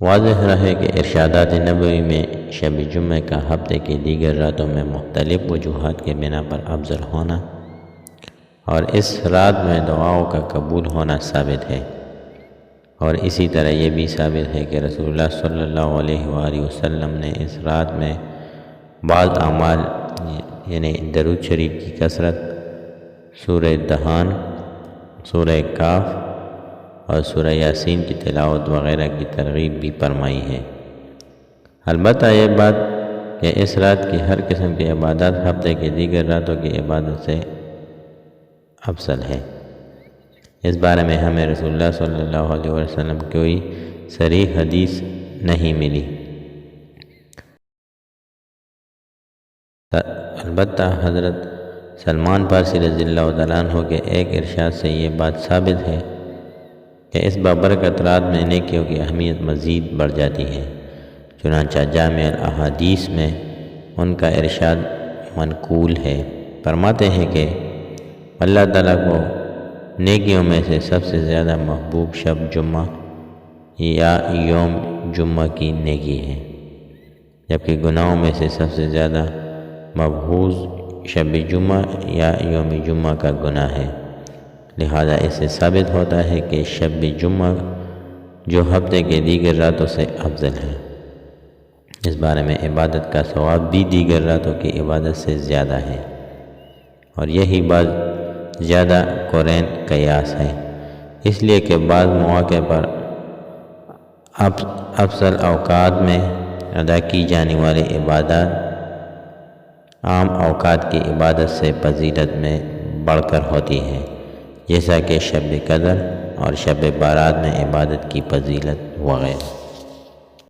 واضح رہے کہ ارشادات نبوی میں شب جمعہ کا ہفتے کی دیگر راتوں میں مختلف وجوہات کے بنا پر افضل ہونا اور اس رات میں دعاؤں کا قبول ہونا ثابت ہے، اور اسی طرح یہ بھی ثابت ہے کہ رسول اللہ صلی اللہ علیہ وآلہ وسلم نے اس رات میں بعض اعمال یعنی درود شریف کی کثرت، سورہ دہان، سورہ کاف اور سورہ یاسین کی تلاوت وغیرہ کی ترغیب بھی فرمائی ہے۔ البتہ یہ بات کہ اس رات کی ہر قسم کی عبادات ہفتے کی دیگر راتوں کی عبادت سے افضل ہے، اس بارے میں ہمیں رسول اللہ صلی اللہ علیہ وسلم کی کوئی صریح حدیث نہیں ملی۔ البتہ حضرت سلمان فارسی رضی اللہ تعالیٰ عنہ کے ایک ارشاد سے یہ بات ثابت ہے کہ اس بابرکت رات میں نیکیوں کی اہمیت مزید بڑھ جاتی ہے۔ چنانچہ جامع الاحادیث میں ان کا ارشاد منقول ہے، فرماتے ہیں کہ اللہ تعالیٰ کو نیکیوں میں سے سب سے زیادہ محبوب شب جمعہ یا یوم جمعہ کی نیکی ہے، جبکہ گناہوں میں سے سب سے زیادہ مبغوض شب جمعہ یا یوم جمعہ کا گناہ ہے۔ لہذا اس سے ثابت ہوتا ہے کہ شب جمعہ جو ہفتے کے دیگر راتوں سے افضل ہے، اس بارے میں عبادت کا ثواب بھی دیگر راتوں کی عبادت سے زیادہ ہے، اور یہی بات زیادہ قرین قیاس ہے، اس لیے کہ بعض مواقع پر افضل اوقات میں ادا کی جانے والی عبادات عام اوقات کی عبادت سے فضیلت میں بڑھ کر ہوتی ہے، جیسا کہ شب قدر اور شب بارات میں عبادت کی فضیلت وغیرہ۔